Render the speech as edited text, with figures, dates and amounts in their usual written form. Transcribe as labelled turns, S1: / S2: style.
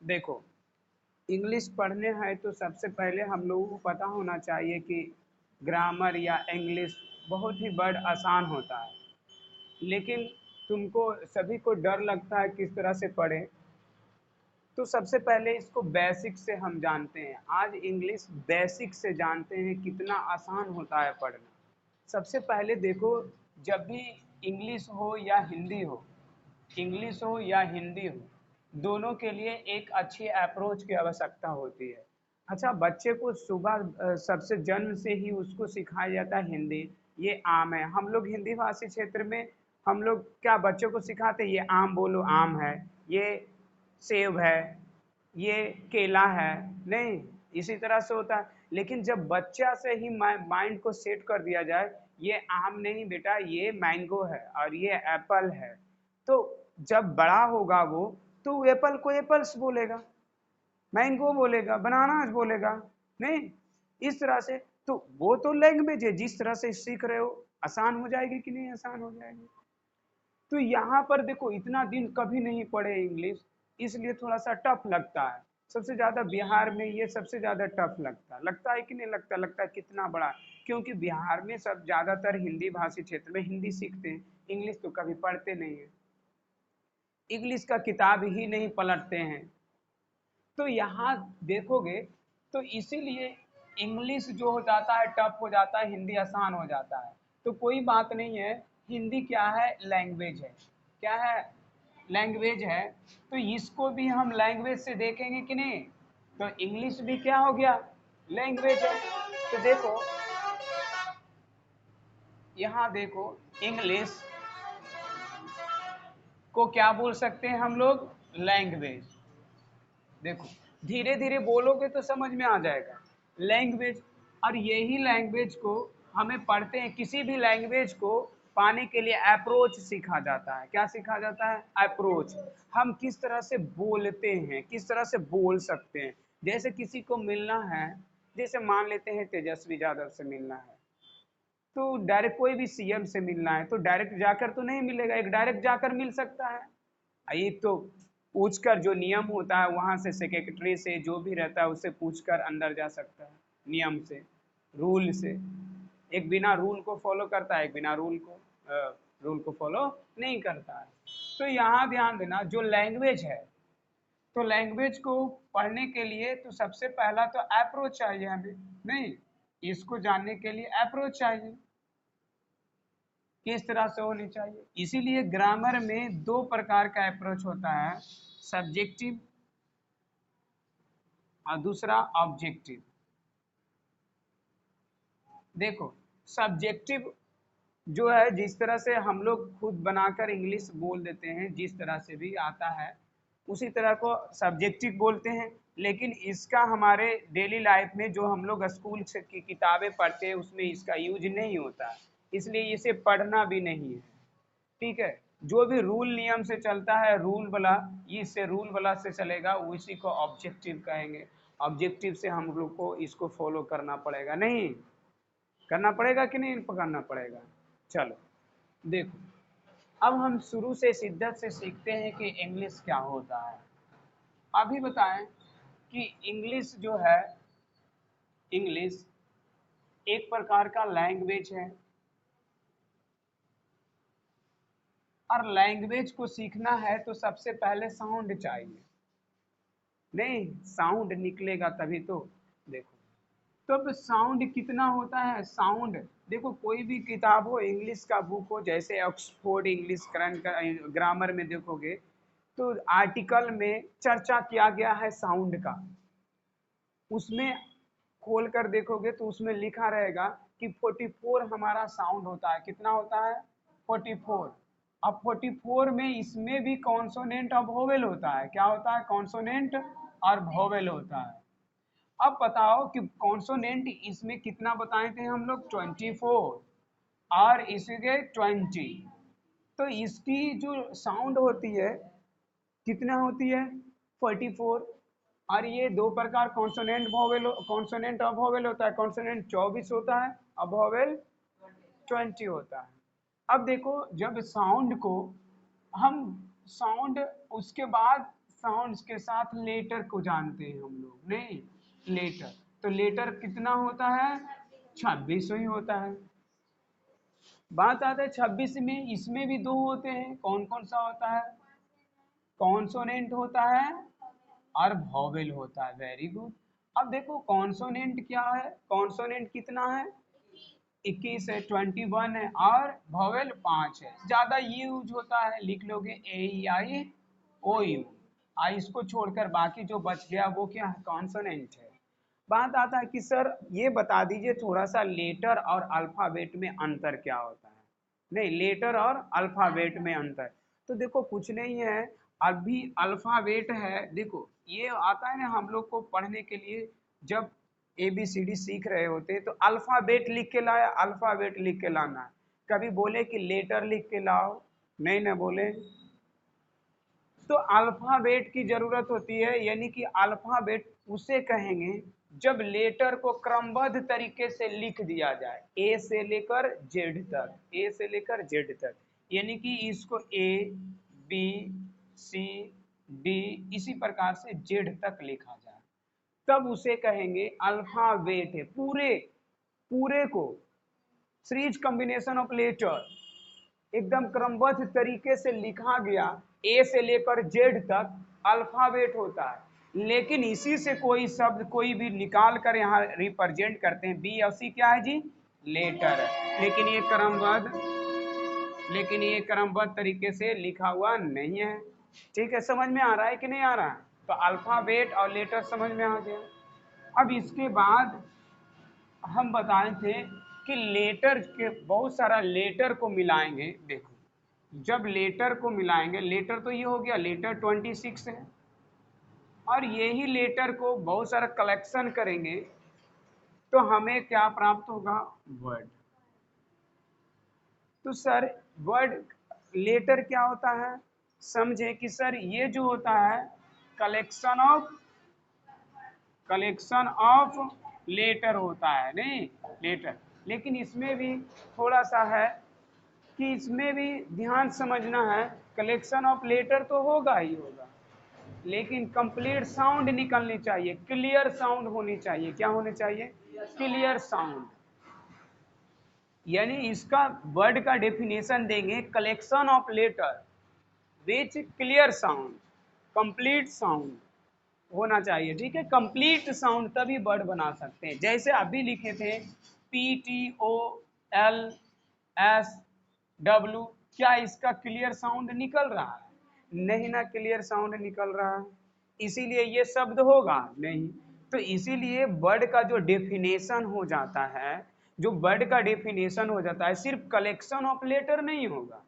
S1: देखो, इंग्लिश पढ़ने हैं तो सबसे पहले हम लोगों को पता होना चाहिए कि ग्रामर या इंग्लिश बहुत ही बड़ा आसान होता है, लेकिन तुमको सभी को डर लगता है किस तरह से पढ़ें। तो सबसे पहले इसको बेसिक से हम जानते हैं। आज इंग्लिश बेसिक से जानते हैं कितना आसान होता है पढ़ना। सबसे पहले देखो, जब भी इंग्लिश हो या हिंदी हो, इंग्लिश हो या हिंदी हो, दोनों के लिए एक अच्छी अप्रोच की आवश्यकता होती है। अच्छा, बच्चे को सुबह सबसे जन्म से ही उसको सिखाया जाता है हिंदी। ये आम है, हम लोग हिंदी भाषी क्षेत्र में हम लोग क्या बच्चों को सिखाते हैं, ये आम बोलो, आम है, ये सेब है, ये केला है, नहीं, इसी तरह से होता है। लेकिन जब बच्चा से ही माइंड को सेट कर दिया जाए, ये आम नहीं बेटा, ये मैंगो है और ये एप्पल है, तो जब बड़ा होगा वो, तो एप्पल को एप्पल्स बोलेगा, मैंगो बोलेगा, बनानास बोलेगा, नहीं, इस तरह से। तो वो तो लैंग्वेज है, जिस तरह से सीख रहे हो, आसान हो जाएगी कि नहीं आसान हो जाएगी। तो यहाँ पर देखो, इतना दिन कभी नहीं पढ़े इंग्लिश, इसलिए थोड़ा सा टफ लगता है। सबसे ज्यादा बिहार में ये सबसे ज्यादा टफ लगता है कि नहीं लगता, लगता है कितना बड़ा, क्योंकि बिहार में सब ज्यादातर हिंदी भाषी क्षेत्र में हिंदी सीखते हैं, इंग्लिश तो कभी पढ़ते नहीं है, इंग्लिश का किताब ही नहीं पलटते हैं। तो यहाँ देखोगे, तो इसीलिए इंग्लिश जो हो जाता है टफ हो जाता है, हिंदी आसान हो जाता है। तो कोई बात नहीं है, हिंदी क्या है, लैंग्वेज है, क्या है, लैंग्वेज है। तो इसको भी हम लैंग्वेज से देखेंगे कि नहीं, तो इंग्लिश भी क्या हो गया, लैंग्वेज है। तो देखो, यहाँ देखो, इंग्लिश को क्या बोल सकते हैं हम लोग, लैंग्वेज। देखो, धीरे धीरे बोलोगे तो समझ में आ जाएगा, लैंग्वेज। और यही लैंग्वेज को हमें पढ़ते हैं, किसी भी लैंग्वेज को पाने के लिए अप्रोच सीखा जाता है। क्या सीखा जाता है, अप्रोच। हम किस तरह से बोलते हैं, किस तरह से बोल सकते हैं। जैसे किसी को मिलना है, जैसे मान लेते हैं तेजस्वी यादव से मिलना है, तो डायरेक्ट कोई भी सीएम से मिलना है तो डायरेक्ट जाकर तो नहीं मिलेगा, एक डायरेक्ट जाकर मिल सकता है, ये तो पूछकर, जो नियम होता है वहां से, सेक्रेटरी से, जो भी रहता है उससे पूछकर अंदर जा सकता है, नियम से, रूल से। एक बिना रूल को फॉलो करता है, एक बिना रूल को फॉलो नहीं करता है। तो यहाँ ध्यान देना, जो लैंग्वेज है, तो लैंग्वेज को पढ़ने के लिए तो सबसे पहला तो अप्रोच चाहिए हमें, नहीं, इसको जानने के लिए अप्रोच चाहिए, किस तरह से होनी चाहिए। इसीलिए ग्रामर में दो प्रकार का अप्रोच होता है, सब्जेक्टिव और दूसरा ऑब्जेक्टिव। देखो, सब्जेक्टिव जो है, जिस तरह से हम लोग खुद बनाकर इंग्लिश बोल देते हैं, जिस तरह से भी आता है उसी तरह को सब्जेक्टिव बोलते हैं। लेकिन इसका हमारे डेली लाइफ में, जो हम लोग स्कूल से की किताबें पढ़ते हैं, उसमें इसका यूज नहीं होता है, इसलिए इसे पढ़ना भी नहीं है। ठीक है, जो भी रूल नियम से चलता है, रूल वाला, इससे रूल वाला से चलेगा, उसी को ऑब्जेक्टिव कहेंगे। ऑब्जेक्टिव से हम लोग को इसको फॉलो करना पड़ेगा, नहीं करना पड़ेगा कि नहीं करना पड़ेगा। चलो देखो, अब हम शुरू से शिद्दत से सीखते हैं कि इंग्लिश क्या होता है। अभी बताएं कि इंग्लिश जो है, इंग्लिश एक प्रकार का लैंग्वेज है, और लैंग्वेज को सीखना है तो सबसे पहले साउंड चाहिए, नहीं, साउंड निकलेगा तभी तो। देखो, तो अब साउंड कितना होता है, साउंड देखो, कोई भी किताब हो, इंग्लिश का बुक हो, जैसे ऑक्सफोर्ड इंग्लिश करंट ग्रामर में देखोगे, तो आर्टिकल में चर्चा किया गया है साउंड का। उसमें खोल कर देखोगे तो उसमें लिखा रहेगा कि 44 हमारा साउंड होता है, कितना होता है, 44। अब 44 में इसमें भी कॉन्सोनेंट और वोवेल होता है, क्या होता है, कॉन्सोनेंट और वोवेल होता है। अब बताओ कि कॉन्सोनेंट इसमें कितना बताए थे हम लोग, 24, और इसके 20। तो इसकी जो साउंड होती है कितना होती है, 44। और ये दो प्रकार कॉन्सोनेंट वोवेल, कॉन्सोनेंट और वोवेल होता है, कॉन्सोनेंट 24 होता है और वोवेल 20 होता है। अब देखो, जब साउंड को हम, साउंड उसके बाद साउंड्स के साथ लेटर को जानते हैं हम लोग, नहीं लेटर, तो लेटर कितना होता है 26 ही होता है। बात आता है 26 में, इसमें भी दो होते हैं, कौन कौन सा होता है, कॉन्सोनेंट होता है और वॉवेल होता है। Very good. अब देखो कॉन्सोनेंट क्या है, कॉन्सोनेंट कितना है 21 है, 21 है, और वॉवेल 5 है। ज्यादा ये यूज होता है, लिख लोगे ए ई आई ओ यू, आई इसको छोड़कर बाकी जो बच गया वो क्या है, कॉन्सोनेंट है। बात आता है कि सर ये बता दीजिए थोड़ा सा लेटर और अल्फाबेट में अंतर क्या होता है। नहीं, लेटर और अल्फाबेट में अंतर, तो देखो कुछ नहीं है, अभी अल्फाबेट है, देखो ये आता है ना हम लोग को पढ़ने के लिए, जब ABCD सीख रहे होते हैं तो अल्फाबेट लिख के लाया, अल्फाबेट लिख के लाना है। कभी बोले कि लेटर लिख के लाओ, नहीं ना बोले। तो अल्फाबेट की जरूरत होती है, यानी कि अल्फाबेट उसे कहेंगे जब लेटर को क्रमबद्ध तरीके से लिख दिया जाए, ए से लेकर जेड तक, ए से लेकर जेड तक, यानी कि इसको ए बी सी डी इसी प्रकार से जेड तक लिखा जाए, तब उसे कहेंगे अल्फाबेट है। पूरे पूरे को सीरीज कॉम्बिनेशन ऑफ लेटर एकदम क्रमबद्ध तरीके से लिखा गया, ए से लेकर जेड तक अल्फाबेट होता है। लेकिन इसी से कोई शब्द कोई भी निकाल कर यहाँ रिप्रेजेंट करते हैं, बी और सी क्या है जी, लेटर है, लेकिन ये क्रमबद्ध तरीके से लिखा हुआ नहीं है। ठीक है, समझ में आ रहा है कि नहीं आ रहा है, तो अल्फाबेट और लेटर समझ में आ गया। अब इसके बाद हम बताए थे कि लेटर के बहुत सारा लेटर को मिलाएंगे। देखो जब लेटर को मिलाएंगे, लेटर तो ये हो गया, लेटर 26 है, और यही लेटर को बहुत सारा कलेक्शन करेंगे तो हमें क्या प्राप्त होगा, वर्ड। तो सर वर्ड लेटर क्या होता है, समझे कि सर ये जो होता है कलेक्शन ऑफ लेटर होता है, नहीं लेटर। लेकिन इसमें भी थोड़ा सा है कि इसमें भी ध्यान समझना है, कलेक्शन ऑफ लेटर तो होगा ही होगा, लेकिन कंप्लीट साउंड निकलनी चाहिए, क्लियर साउंड होनी चाहिए। क्या होनी चाहिए, क्लियर साउंड। यानी इसका वर्ड का डेफिनेशन देंगे, collection of letter which clear sound, complete sound होना चाहिए। ठीक है, कंप्लीट साउंड तभी वर्ड बना सकते हैं। जैसे अभी लिखे थे PTOLSW, क्या इसका क्लियर साउंड निकल रहा है, नहीं ना, क्लियर साउंड निकल रहा है, इसीलिए ये शब्द होगा नहीं। तो इसीलिए वर्ड का जो डेफिनेशन हो जाता है, जो वर्ड का डेफिनेशन हो जाता है, सिर्फ कलेक्शन ऑफ लेटर नहीं होगा,